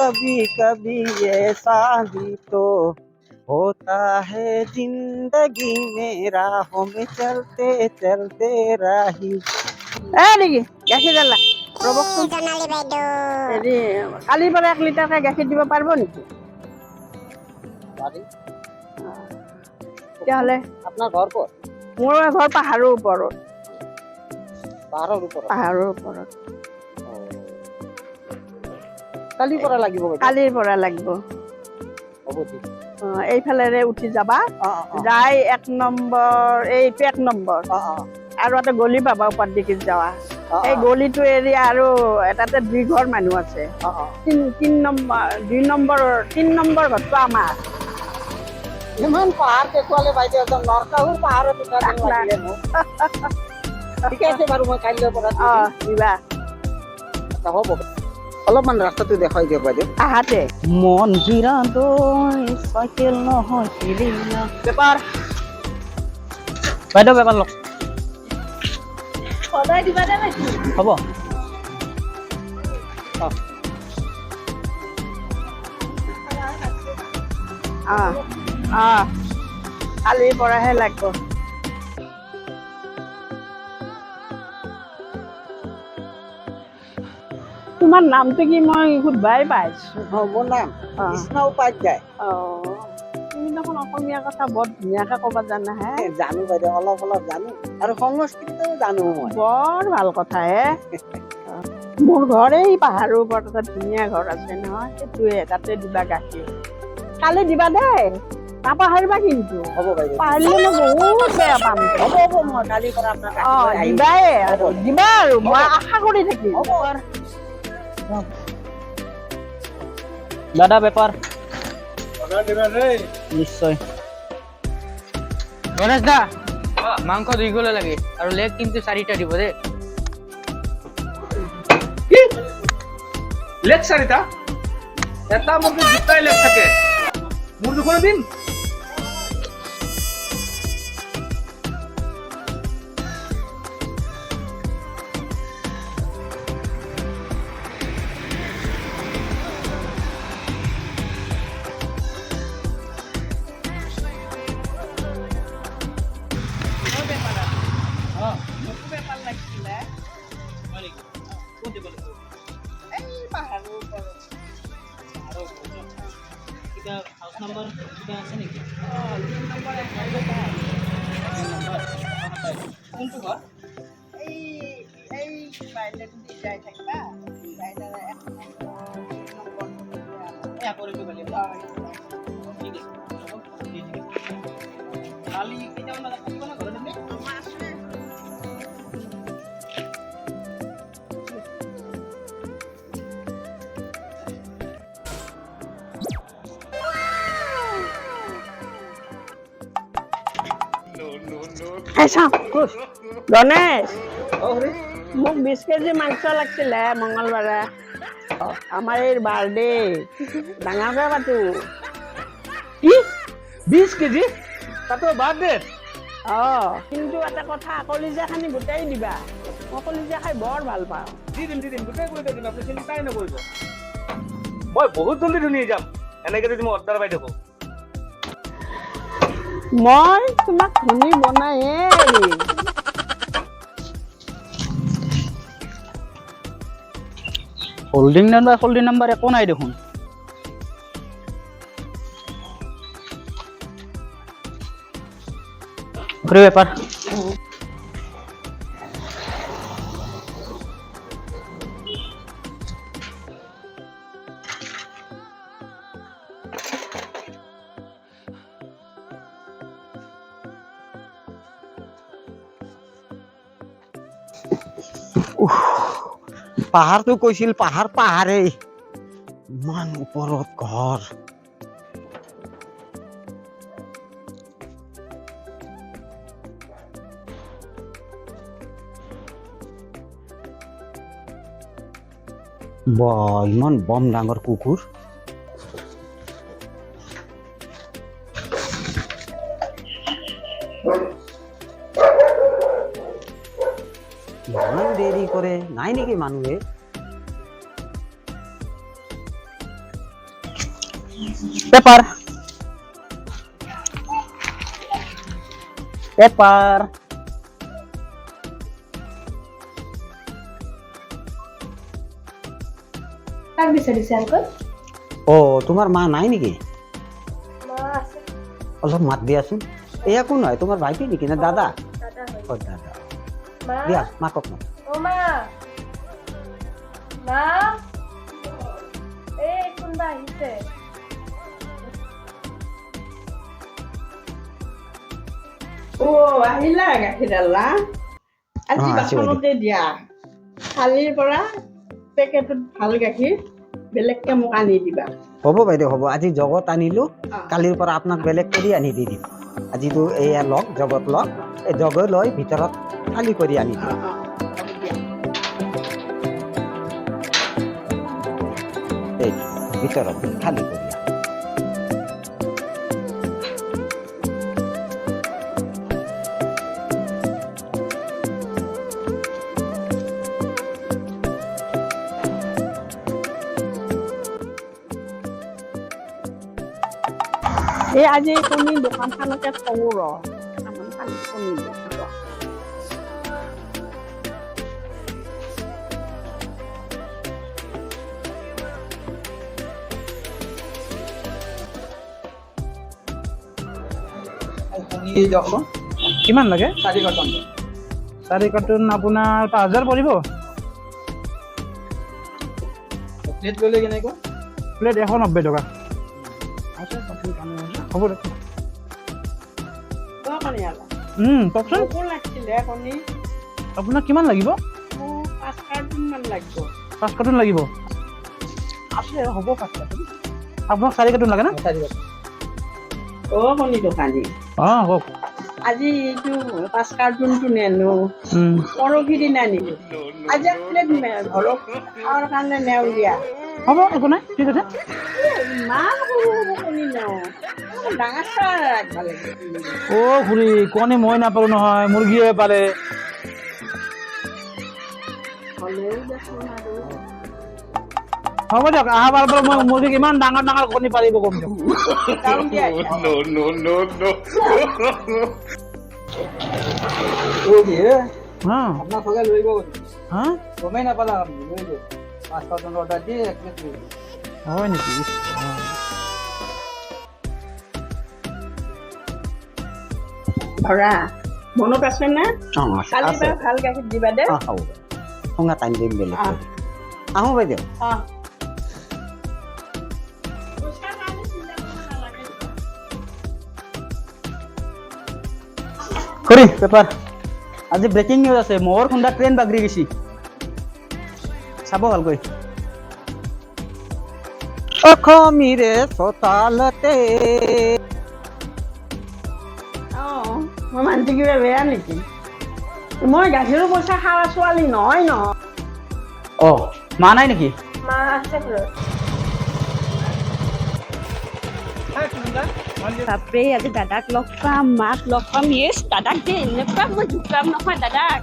कभी कभी ऐसा भी तो होता है जिंदगी में राहों में चलते चलते राही নেকি গাখীৰ দালা ৰবকচোন জনালি বাইদেউ হেৰি কালিৰ পৰা 1 লিটাৰকে গাখীৰ দিব পাৰিব নেকি তেতিয়াহ'লে আপনাৰ ঘৰ কত মোৰ ঘৰ পাহাৰৰ ওপৰত পাহাড়েৰ উপৰ কালি পৰা লাগিব কালিৰ পৰা লাগিব হ'ব ঠিক এইফালেৰে উঠি যাবা যাই 1 নম্বৰ এইটো 1 নম্বৰ আৰু এটা গলি পাবা ওপৰ দিকে যাৱা এই গলিটো এৰি আৰু এটাতে 2 ঘৰ মানুহ আছে 3 নম্বৰ 2 নম্বৰ ঘৰটো আমাৰ ইমান পাহাড় দেখুৱালে বাইদেউ একদম নৰকাহুৰ পাহাৰত উঠা যেন লাগিলে মোক ঠিক আছে বাৰু মই কাইলৈ পৰা দিবা হ'ব অলপমান ৰাস্তাটো দেখাই দিয়ক বাইদেউ আহাতে মন জিৰাদৈ চাইকেল নহয় চিলিনা পেপাৰ বাইদেউ পেপাৰ লওক সদায় দিবা দে নেকি হ'ব কালিৰ পৰাহে লাগিব তোমাৰ নামটো কি মই সুধবাই পাইছো মোৰ নাম কৃষ্ণ উপাধ্যায় তুমি দেখোন অসমীয়া কথা বৰ ধুনীয়াকে ক'ব জানা হে জানো বাইদেউ অলপ অলপ জানো আৰু সংস্কৃতও জানো মই বৰ ভাল কথা হে মোৰ ঘৰ এই পাহাৰৰ ওপৰত এটা ধুনীয়া ঘৰ আছে নহয় সেইটোৱে তাতে দিবা গাখীৰ কালি দিবা দেই নাপাহৰিবা কিন্তু হ'ব বাইদেউ পাহৰিলে মই বহুত বেয়া পাম হ'ব হ'ব মই কালিৰ পৰা আপোনাৰ দিবাই আৰু দিবা আৰু মই আশা কৰি থাকিম দাদা ব্যাপাৰ নিশ্চয় গণেশ দা মাংস 2 কিলো লাগে আৰু লেগ কিন্তু 4টা দিব দে লেগ 4টা এটা মুৰ্গী 2টাই লেগ থাকে মোৰ দুখন দিন গণেশ মোক 20 কেজি মাংস লাগিছিলে মঙ্গলবাৰে আমাৰ এই বাৰ্থডে ডাঙৰকৈ পাতো কি 20 কেজি তাতো বাৰ্থডে কিন্তু এটা কথা কলিজাখানি গোটাই দিবা মই কলিজা খাই বৰ ভাল পাওঁ দি দিম গোটেই কৰি দিম আপুনি চিন্তাই নকৰিব মই বহুত জলদি ধুনীয়া যাম এনেকৈ যদি মই অৰ্ডাৰ পাই থাকো মই তোমাক ধুনী বনাই এৰিম হোল্ডিং নাম্বাৰ একো নাই দেখোন ঘৰে ব্যাপাৰ পাহাৰটো কৈছিল পাহাৰেই ইমান ওপৰত ঘৰ ইমান বম ডাঙৰ কুকুৰ ইমান দেৰি কৰে নাই নেকি মানুহে পেপাৰ পেপাৰ কাক বিচাৰিছে আংকল ও তোমার মা নাই নেকি মা আছে অলপ মাত দিয়াচোন এয়া কোন হয় তোমাৰ ভাইটি নেকি না দাদা দাদা হয় ও দাদা মা দিয়া মাকক মাত অ মা মা এই কোনবা আহিছে আহিলা গাখীৰৱালা আজি অ, আছো বাচনতে দিয়া কালিৰ পৰা পেকেটত ভাল গাখীৰ বেলেগকে মোক আনি দিবা হ'ব বাইদেউ হ'ব আজি জগত আনিলো কালিৰ পৰা আপোনাক বেলেগ কৰি আনি দি দিম আজিতো এয়া লগ জগত লগ এই জগত লৈ ভিতৰত খালী কৰি আনি দিম এই ভিতৰত খালী কৰি এই আজি কণী দোকানখনতে থওঁ ৰ আমাৰ খালি কণী বেচিব কিমান লাগে 4 কাৰ্টন 4 কাৰ্টুন আপোনাৰ 5000 পৰিব প্লেট ল'লে কেনেকৈ প্লেট 190 টকা হ'ব দে কওকচোন মোকো লাগিছিলে কণী আপোনাক কিমান লাগিব মোক 5 কাৰ্টুনমান লাগিব 5 কাৰ্টুন লাগিব আছে হ'ব 5 কাৰ্টুন আপোনাক 4 কাৰ্টুন লাগে না কণী দোকানী কওক আজি এইটো 5 কাৰ্টুনটো নেনো পৰহি দিনা নিলো আজি এক প্লেট ঘৰত খাৱাৰ কাৰণে নেউলীয়া হ'ব একো নাই ঠিক আছে ইমান সৰু সৰু কণী নেওঁ ডাঙৰ চাই ৰাখিব লাগে খুৰী কণী মই নাপালো নহয় মুৰ্গীয়ে পালে হ'লেও দেখোন আৰু হ'ব দিয়ক অহাবাৰ পৰা মই মুৰ্গীক ইমান ডাঙৰ ডাঙৰ কণী পাৰিব কম দিয়ক দাম দিয়া এতিয়া। আপোনাক সদায় লৈ গ'ল হা গমেই নাপালা আপুনি লৈ গ'ল 5 কাৰ্টন অৰ্ডাৰ দি এক প্লেট লৈ গ'ল হয় নেকি ধৰা মনত আছে নে কালি আছে পৰা ভাল গাখীৰ দিবা দে হ'ব শুঙা টাইম দিম বেলেগ অ। কৰি আহোঁ বাইদেউ খুৰী পেপাৰ আজি ব্ৰেকিং নিউজ আছে মহৰ খুন্দা ট্ৰেইন বাগৰি গৈছি চাব ভালকৈ অসমীৰে চোতালতে মই মানুহটো কিবা বেয়া নেকি মই গাখীৰৰ পইচা খাৱা ছোৱালী নহয় নহয় মা নাই নেকি মা আছে ঘৰত বাপৰে আজি দাদাক লগ পাম মাক লগ পাম ইয়েছ দাদাক যে এনেকুৱা মই জোকাম নহয় দাদাক